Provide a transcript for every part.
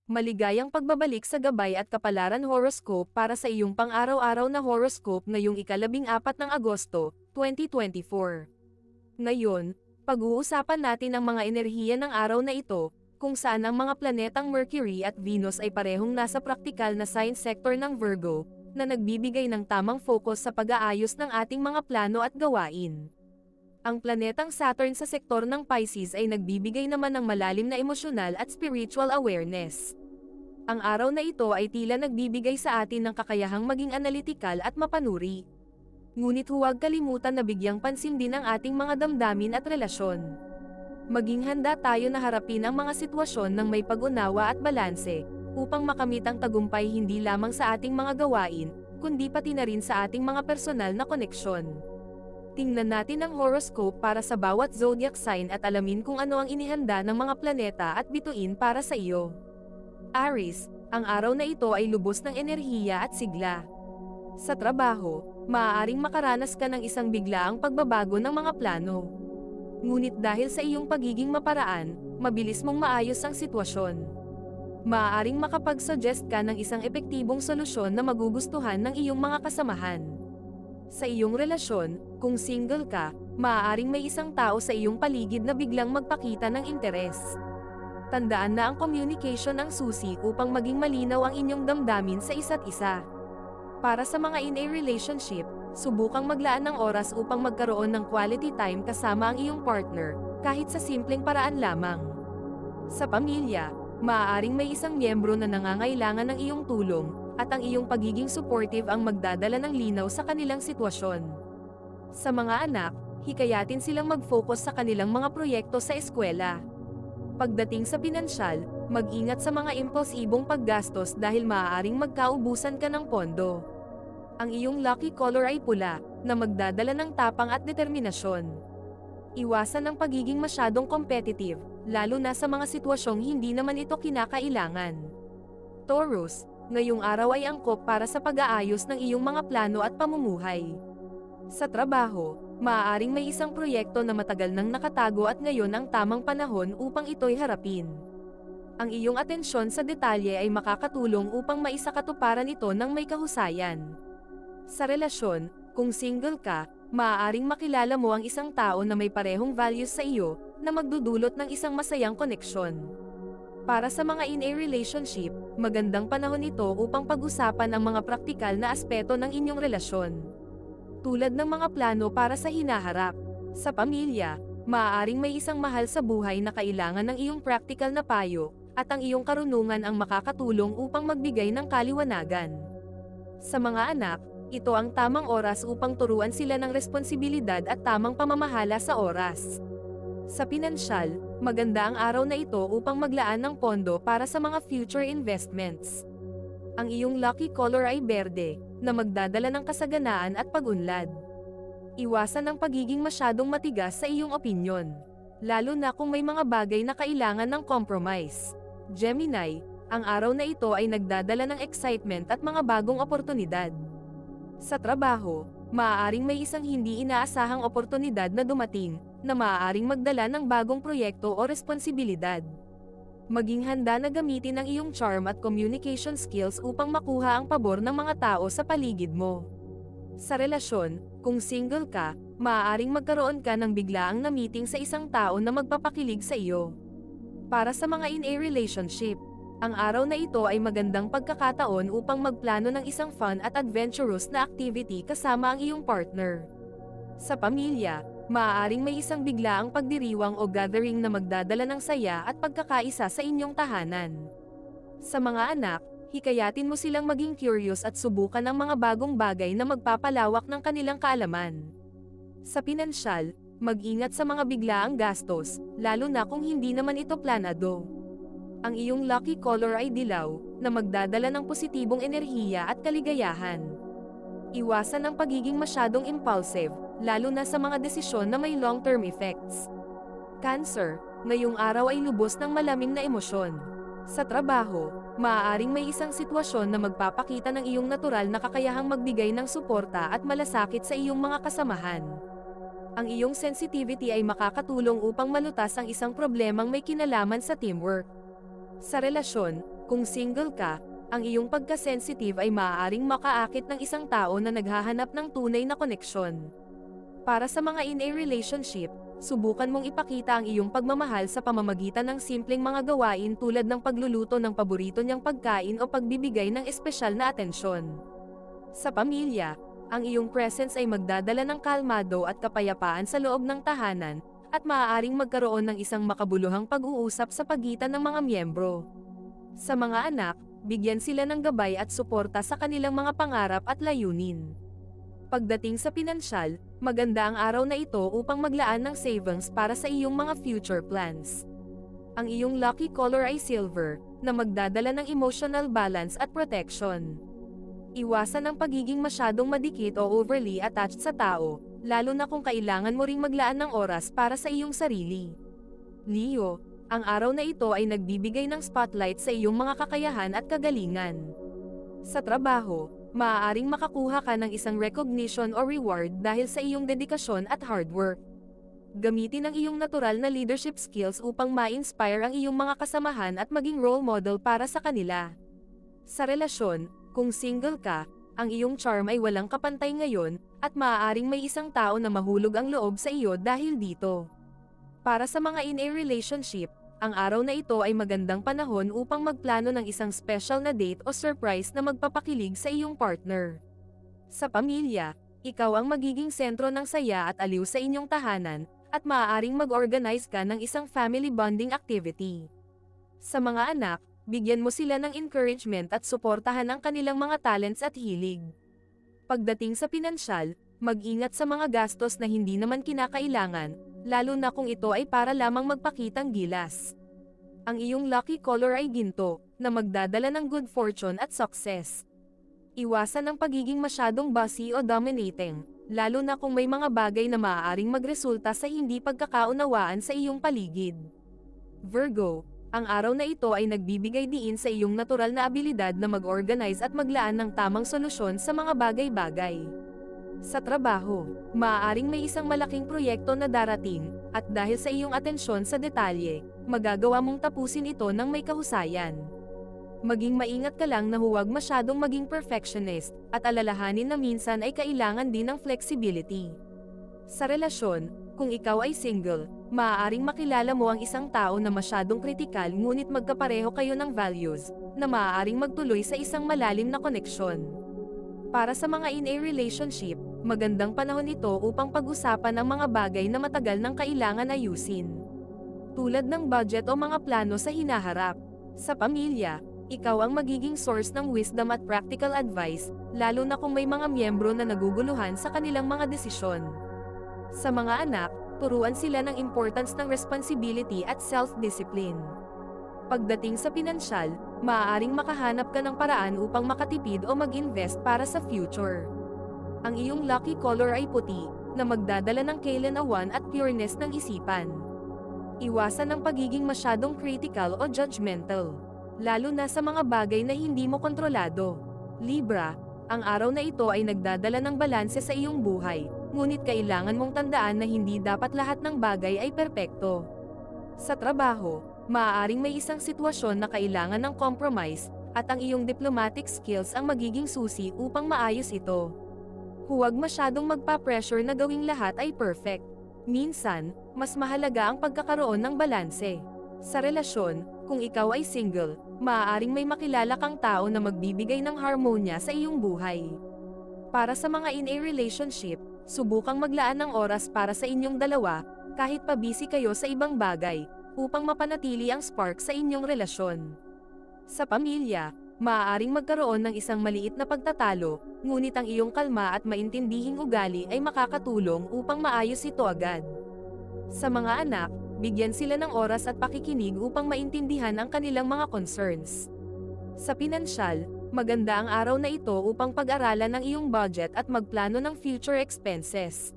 Maligayang pagbabalik sa gabay at kapalaran horoscope para sa iyong pang-araw-araw na horoscope ngayong ika-14 ng Agosto, 2024. Ngayon, pag-uusapan natin ang mga enerhiya ng araw na ito, kung saan ang mga planetang Mercury at Venus ay parehong nasa praktikal na sign sector ng Virgo, na nagbibigay ng tamang focus sa pag-aayos ng ating mga plano at gawain. Ang planetang Saturn sa sektor ng Pisces ay nagbibigay naman ng malalim na emosyonal at spiritual awareness. Ang araw na ito ay tila nagbibigay sa atin ng kakayahang maging analytical at mapanuri. Ngunit huwag kalimutan na bigyang pansin din ang ating mga damdamin at relasyon. Maging handa tayo na harapin ang mga sitwasyon ng may pag-unawa at balanse, upang makamit ang tagumpay hindi lamang sa ating mga gawain, kundi pati na rin sa ating mga personal na koneksyon. Tingnan natin ang horoscope para sa bawat zodiac sign at alamin kung ano ang inihanda ng mga planeta at bituin para sa iyo. Aries, ang araw na ito ay lubos ng enerhiya at sigla. Sa trabaho, maaaring makaranas ka ng isang biglaang pagbabago ng mga plano. Ngunit dahil sa iyong pagiging maparaan, mabilis mong maayos ang sitwasyon. Maaaring makapag-suggest ka ng isang epektibong solusyon na magugustuhan ng iyong mga kasamahan. Sa iyong relasyon, kung single ka, maaaring may isang tao sa iyong paligid na biglang magpakita ng interes. Tandaan na ang communication ang susi upang maging malinaw ang inyong damdamin sa isa't isa. Para sa mga in a relationship, subukang maglaan ng oras upang magkaroon ng quality time kasama ang iyong partner, kahit sa simpleng paraan lamang. Sa pamilya, maaaring may isang miyembro na nangangailangan ng iyong tulong, at ang iyong pagiging supportive ang magdadala ng linaw sa kanilang sitwasyon. Sa mga anak, hikayatin silang mag-focus sa kanilang mga proyekto sa eskwela. Pagdating sa pinansyal, mag-ingat sa mga impulsibong paggastos dahil maaaring magkaubusan ka ng pondo. Ang iyong lucky color ay pula, na magdadala ng tapang at determinasyon. Iwasan ang pagiging masyadong competitive, lalo na sa mga sitwasyong hindi naman ito kinakailangan. Taurus, ngayong araw ay angkop para sa pag-aayos ng iyong mga plano at pamumuhay. Sa trabaho, maaaring may isang proyekto na matagal nang nakatago at ngayon ang tamang panahon upang ito'y harapin. Ang iyong atensyon sa detalye ay makakatulong upang maisakatuparan ito ng may kahusayan. Sa relasyon, kung single ka, maaaring makilala mo ang isang tao na may parehong values sa iyo, na magdudulot ng isang masayang koneksyon. Para sa mga in a relationship, magandang panahon ito upang pag-usapan ang mga praktikal na aspeto ng inyong relasyon. Tulad ng mga plano para sa hinaharap. Sa pamilya, maaaring may isang mahal sa buhay na kailangan ng iyong practical na payo, at ang iyong karunungan ang makakatulong upang magbigay ng kaliwanagan. Sa mga anak, ito ang tamang oras upang turuan sila ng responsibilidad at tamang pamamahala sa oras. Sa pinansyal, maganda ang araw na ito upang maglaan ng pondo para sa mga future investments. Ang iyong lucky color ay berde, na magdadala ng kasaganaan at pag-unlad. Iwasan ang pagiging masyadong matigas sa iyong opinyon, lalo na kung may mga bagay na kailangan ng compromise. Gemini, ang araw na ito ay nagdadala ng excitement at mga bagong oportunidad. Sa trabaho, maaaring may isang hindi inaasahang oportunidad na dumating, na maaaring magdala ng bagong proyekto o responsibilidad. Maging handa na gamitin ang iyong charm at communication skills upang makuha ang pabor ng mga tao sa paligid mo. Sa relasyon, kung single ka, maaaring magkaroon ka ng biglaang na meeting sa isang tao na magpapakilig sa iyo. Para sa mga in a relationship, ang araw na ito ay magandang pagkakataon upang magplano ng isang fun at adventurous na activity kasama ang iyong partner. Sa pamilya, maaaring may isang biglaang pagdiriwang o gathering na magdadala ng saya at pagkakaisa sa inyong tahanan. Sa mga anak, hikayatin mo silang maging curious at subukan ang mga bagong bagay na magpapalawak ng kanilang kaalaman. Sa pinansyal, mag-ingat sa mga biglaang gastos, lalo na kung hindi naman ito planado. Ang iyong lucky color ay dilaw, na magdadala ng positibong enerhiya at kaligayahan. Iwasan ang pagiging masyadong impulsive, lalo na sa mga desisyon na may long-term effects. Cancer, ngayong araw ay lubos ng malamig na emosyon. Sa trabaho, maaaring may isang sitwasyon na magpapakita ng iyong natural na kakayahang magbigay ng suporta at malasakit sa iyong mga kasamahan. Ang iyong sensitivity ay makakatulong upang malutas ang isang problemang may kinalaman sa teamwork. Sa relasyon, Kung single ka, ang iyong pagka-sensitive ay maaaring makaakit ng isang tao na naghahanap ng tunay na koneksyon. Para sa mga in a relationship, subukan mong ipakita ang iyong pagmamahal sa pamamagitan ng simpleng mga gawain tulad ng pagluluto ng paborito niyang pagkain o pagbibigay ng espesyal na atensyon. Sa pamilya, ang iyong presence ay magdadala ng kalmado at kapayapaan sa loob ng tahanan, at maaaring magkaroon ng isang makabuluhang pag-uusap sa pagitan ng mga miyembro. Sa mga anak, bigyan sila ng gabay at suporta sa kanilang mga pangarap at layunin. Pagdating sa pinansyal, maganda ang araw na ito upang maglaan ng savings para sa iyong mga future plans. Ang iyong lucky color ay silver, na magdadala ng emotional balance at protection. Iwasan ang pagiging masyadong madikit o overly attached sa tao, lalo na kung kailangan mo ring maglaan ng oras para sa iyong sarili. Leo, ang araw na ito ay nagbibigay ng spotlight sa iyong mga kakayahan at kagalingan. Sa trabaho, maaaring makakuha ka ng isang recognition o reward dahil sa iyong dedikasyon at hard work. Gamitin ang iyong natural na leadership skills upang ma-inspire ang iyong mga kasamahan at maging role model para sa kanila. Sa relasyon, kung single ka, ang iyong charm ay walang kapantay ngayon, at maaaring may isang tao na mahulog ang loob sa iyo dahil dito. Para sa mga in a relationship, ang araw na ito ay magandang panahon upang magplano ng isang special na date o surprise na magpapakilig sa iyong partner. Sa pamilya, ikaw ang magiging sentro ng saya at aliw sa inyong tahanan, at maaaring mag-organize ka ng isang family bonding activity. Sa mga anak, bigyan mo sila ng encouragement at suportahan ang kanilang mga talents at hilig. Pagdating sa pinansyal, mag-ingat sa mga gastos na hindi naman kinakailangan, lalo na kung ito ay para lamang magpakitang gilas. Ang iyong lucky color ay ginto, na magdadala ng good fortune at success. Iwasan ang pagiging masyadong bossy o dominating, lalo na kung may mga bagay na maaaring magresulta sa hindi pagkakaunawaan sa iyong paligid. Virgo, ang araw na ito ay nagbibigay diin sa iyong natural na abilidad na mag-organize at maglaan ng tamang solusyon sa mga bagay-bagay. Sa trabaho, maaaring may isang malaking proyekto na darating, at dahil sa iyong atensyon sa detalye, magagawa mong tapusin ito ng may kahusayan. Maging maingat ka lang na huwag masyadong maging perfectionist, at alalahanin na minsan ay kailangan din ng flexibility. Sa relasyon, kung ikaw ay single, maaaring makilala mo ang isang tao na masyadong kritikal ngunit magkapareho kayo ng values, na maaaring magtuloy sa isang malalim na koneksyon. Para sa mga in a relationship, magandang panahon ito upang pag-usapan ang mga bagay na matagal nang kailangan ayusin. Tulad ng budget o mga plano sa hinaharap. Sa pamilya, ikaw ang magiging source ng wisdom at practical advice, lalo na kung may mga miyembro na naguguluhan sa kanilang mga desisyon. Sa mga anak, turuan sila ng importance ng responsibility at self-discipline. Pagdating sa pinansyal, maaaring makahanap ka ng paraan upang makatipid o mag-invest para sa future. Ang iyong lucky color ay puti, na magdadala ng kailanawan at pureness ng isipan. Iwasan ang pagiging masyadong critical o judgmental, lalo na sa mga bagay na hindi mo kontrolado. Libra, ang araw na ito ay nagdadala ng balanse sa iyong buhay, ngunit kailangan mong tandaan na hindi dapat lahat ng bagay ay perpekto. Sa trabaho, maaaring may isang sitwasyon na kailangan ng compromise, at ang iyong diplomatic skills ang magiging susi upang maayos ito. Huwag masyadong magpa-pressure na gawing lahat ay perfect. Minsan, mas mahalaga ang pagkakaroon ng balanse. Sa relasyon, kung ikaw ay single, maaaring may makilala kang tao na magbibigay ng harmonya sa iyong buhay. Para sa mga in a relationship, subukang maglaan ng oras para sa inyong dalawa, kahit pa busy kayo sa ibang bagay, upang mapanatili ang spark sa inyong relasyon. Sa pamilya, maaaring magkaroon ng isang maliit na pagtatalo, ngunit ang iyong kalma at maintindihing ugali ay makakatulong upang maayos ito agad. Sa mga anak, bigyan sila ng oras at pakikinig upang maintindihan ang kanilang mga concerns. Sa pinansyal, maganda ang araw na ito upang pag-aralan ang iyong budget at magplano ng future expenses.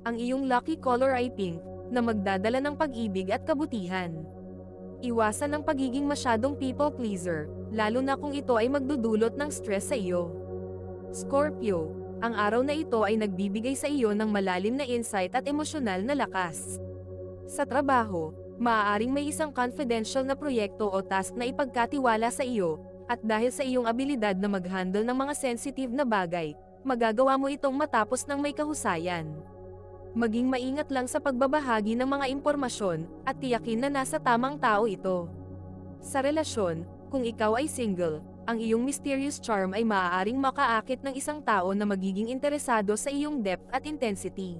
Ang iyong lucky color ay pink, na magdadala ng pag-ibig at kabutihan. Iwasan ang pagiging masyadong people pleaser, lalo na kung ito ay magdudulot ng stress sa iyo. Scorpio, ang araw na ito ay nagbibigay sa iyo ng malalim na insight at emosyonal na lakas. Sa trabaho, maaaring may isang confidential na proyekto o task na ipagkatiwala sa iyo, at dahil sa iyong abilidad na mag-handle ng mga sensitive na bagay, magagawa mo itong matapos ng may kahusayan. Maging maingat lang sa pagbabahagi ng mga impormasyon, at tiyakin na nasa tamang tao ito. Sa relasyon, kung ikaw ay single, ang iyong mysterious charm ay maaaring makaakit ng isang tao na magiging interesado sa iyong depth at intensity.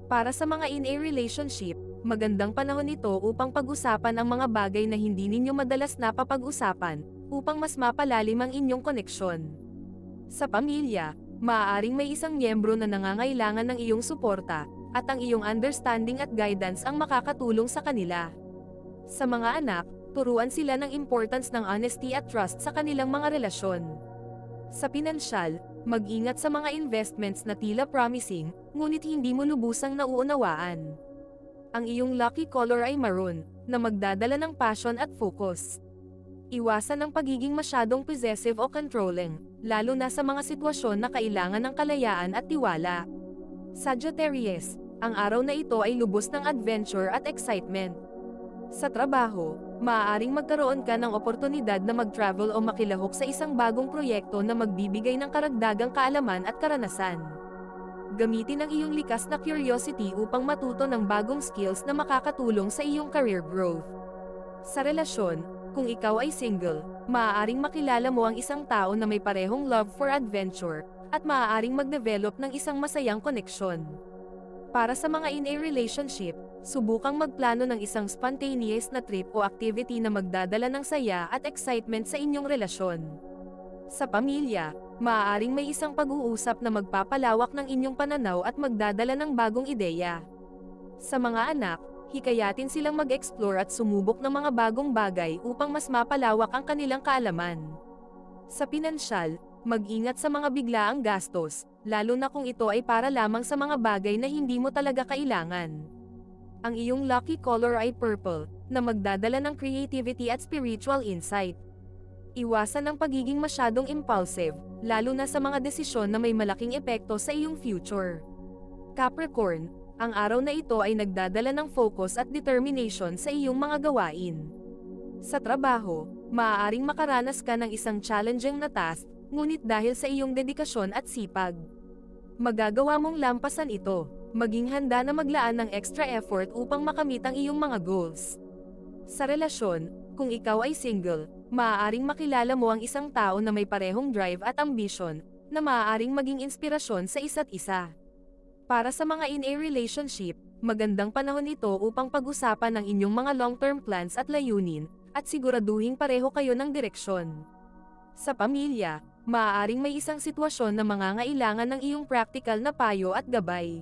Para sa mga in a relationship, magandang panahon ito upang pag-usapan ang mga bagay na hindi ninyo madalas napapag-usapan, upang mas mapalalim ang inyong koneksyon. Sa pamilya, maaaring may isang miyembro na nangangailangan ng iyong suporta, at ang iyong understanding at guidance ang makakatulong sa kanila. Sa mga anak, turuan sila ng importance ng honesty at trust sa kanilang mga relasyon. Sa pinansyal, mag-ingat sa mga investments na tila promising, ngunit hindi mo lubusang nauunawaan. Ang iyong lucky color ay maroon, na magdadala ng passion at focus. Iwasan ang pagiging masyadong possessive o controlling, lalo na sa mga sitwasyon na kailangan ng kalayaan at tiwala. Sagittarius, ang araw na ito ay lubos ng adventure at excitement. Sa trabaho, maaaring magkaroon ka ng oportunidad na mag-travel o makilahok sa isang bagong proyekto na magbibigay ng karagdagang kaalaman at karanasan. Gamitin ang iyong likas na curiosity upang matuto ng bagong skills na makakatulong sa iyong career growth. Sa relasyon, kung ikaw ay single, maaaring makilala mo ang isang tao na may parehong love for adventure, at maaaring mag-develop ng isang masayang koneksyon. Para sa mga in a relationship, subukang magplano ng isang spontaneous na trip o activity na magdadala ng saya at excitement sa inyong relasyon. Sa pamilya, maaaring may isang pag-uusap na magpapalawak ng inyong pananaw at magdadala ng bagong ideya. Sa mga anak, hikayatin silang mag-explore at sumubok ng mga bagong bagay upang mas mapalawak ang kanilang kaalaman. Sa pinansyal, mag-ingat sa mga biglaang gastos, lalo na kung ito ay para lamang sa mga bagay na hindi mo talaga kailangan. Ang iyong lucky color ay purple, na magdadala ng creativity at spiritual insight. Iwasan ang pagiging masyadong impulsive, lalo na sa mga desisyon na may malaking epekto sa iyong future. Capricorn, ang araw na ito ay nagdadala ng focus at determination sa iyong mga gawain. Sa trabaho, maaaring makaranas ka ng isang challenging na task, ngunit dahil sa iyong dedikasyon at sipag, magagawa mong lampasan ito. Maging handa na maglaan ng extra effort upang makamit ang iyong mga goals. Sa relasyon, kung ikaw ay single, maaaring makilala mo ang isang tao na may parehong drive at ambition, na maaaring maging inspirasyon sa isa't isa. Para sa mga in a relationship, magandang panahon ito upang pag-usapan ang inyong mga long-term plans at layunin, at siguraduhing pareho kayo ng direksyon. Sa pamilya, maaaring may isang sitwasyon na mangangailangan ng iyong practical na payo at gabay.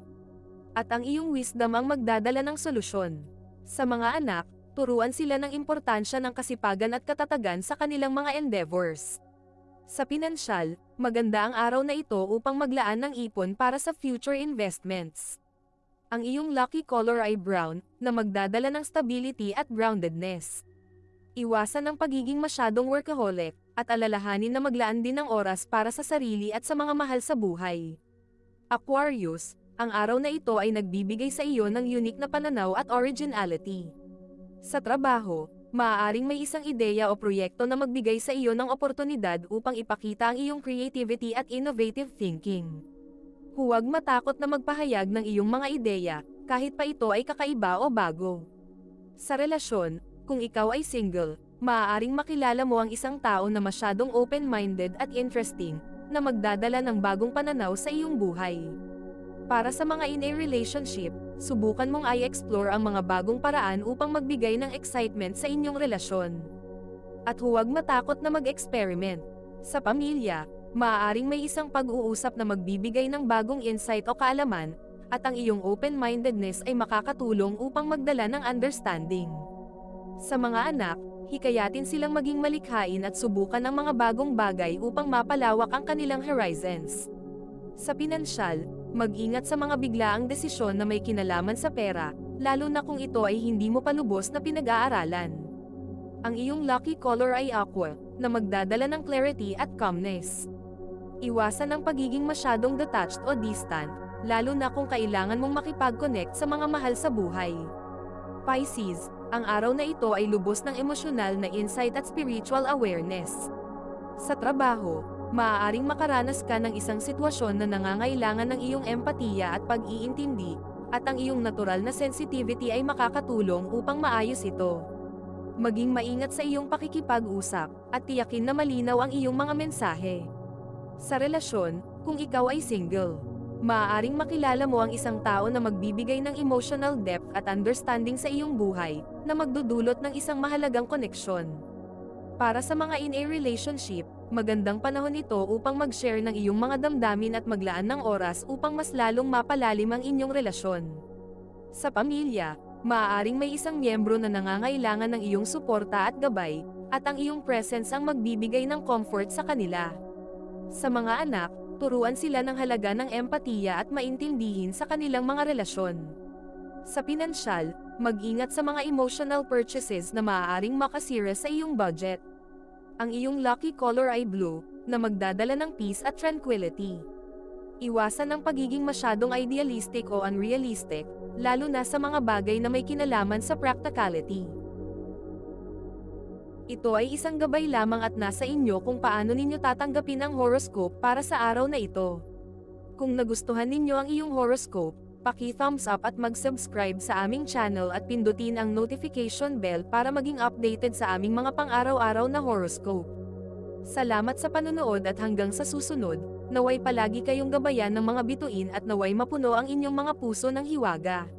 At ang iyong wisdom ang magdadala ng solusyon. Sa mga anak, turuan sila ng importansya ng kasipagan at katatagan sa kanilang mga endeavors. Sa pinansyal, maganda ang araw na ito upang maglaan ng ipon para sa future investments. Ang iyong lucky color ay brown, na magdadala ng stability at groundedness. Iwasan ang pagiging masyadong workaholic, at alalahanin na maglaan din ng oras para sa sarili at sa mga mahal sa buhay. Aquarius, ang araw na ito ay nagbibigay sa iyo ng unique na pananaw at originality. Sa trabaho, maaaring may isang ideya o proyekto na magbigay sa iyo ng oportunidad upang ipakita ang iyong creativity at innovative thinking. Huwag matakot na magpahayag ng iyong mga ideya, kahit pa ito ay kakaiba o bago. Sa relasyon, kung ikaw ay single, maaaring makilala mo ang isang tao na masyadong open-minded at interesting, na magdadala ng bagong pananaw sa iyong buhay. Para sa mga in a relationship, subukan mong i-explore ang mga bagong paraan upang magbigay ng excitement sa inyong relasyon. At huwag matakot na mag-experiment. Sa pamilya, maaaring may isang pag-uusap na magbibigay ng bagong insight o kaalaman, at ang iyong open-mindedness ay makakatulong upang magdala ng understanding. Sa mga anak, hikayatin silang maging malikhain at subukan ang mga bagong bagay upang mapalawak ang kanilang horizons. Sa pinansyal, mag-ingat sa mga biglaang desisyon na may kinalaman sa pera, lalo na kung ito ay hindi mo pa lubos na pinag-aaralan. Ang iyong lucky color ay aqua, na magdadala ng clarity at calmness. Iwasan ang pagiging masyadong detached o distant, lalo na kung kailangan mong makipag-connect sa mga mahal sa buhay. Pisces, Ang araw na ito ay lubos ng emosyonal na insight at spiritual awareness. Sa trabaho, maaaring makaranas ka ng isang sitwasyon na nangangailangan ng iyong empatiya at pag-iintindi, at ang iyong natural na sensitivity ay makakatulong upang maayos ito. Maging maingat sa iyong pakikipag-usap, at tiyakin na malinaw ang iyong mga mensahe. Sa relasyon, kung ikaw ay single, maaaring makilala mo ang isang tao na magbibigay ng emotional depth at understanding sa iyong buhay, na magdudulot ng isang mahalagang koneksyon. Para sa mga in a relationship, magandang panahon ito upang mag-share ng iyong mga damdamin at maglaan ng oras upang mas lalong mapalalim ang inyong relasyon. Sa pamilya, maaaring may isang miyembro na nangangailangan ng iyong suporta at gabay, at ang iyong presence ang magbibigay ng comfort sa kanila. Sa mga anak, turuan sila ng halaga ng empatiya at maintindihin sa kanilang mga relasyon. Sa pinansyal, mag-ingat sa mga emotional purchases na maaaring makasira sa iyong budget. Ang iyong lucky color ay blue, na magdadala ng peace at tranquility. Iwasan ang pagiging masyadong idealistic o unrealistic, lalo na sa mga bagay na may kinalaman sa practicality. Ito ay isang gabay lamang at nasa inyo kung paano ninyo tatanggapin ang horoscope para sa araw na ito. Kung nagustuhan ninyo ang iyong horoscope, paki-thumbs up at mag-subscribe sa aming channel at pindutin ang notification bell para maging updated sa aming mga pang-araw-araw na horoscope. Salamat sa panunood at hanggang sa susunod, naway palagi kayong gabayan ng mga bituin at naway mapuno ang inyong mga puso ng hiwaga.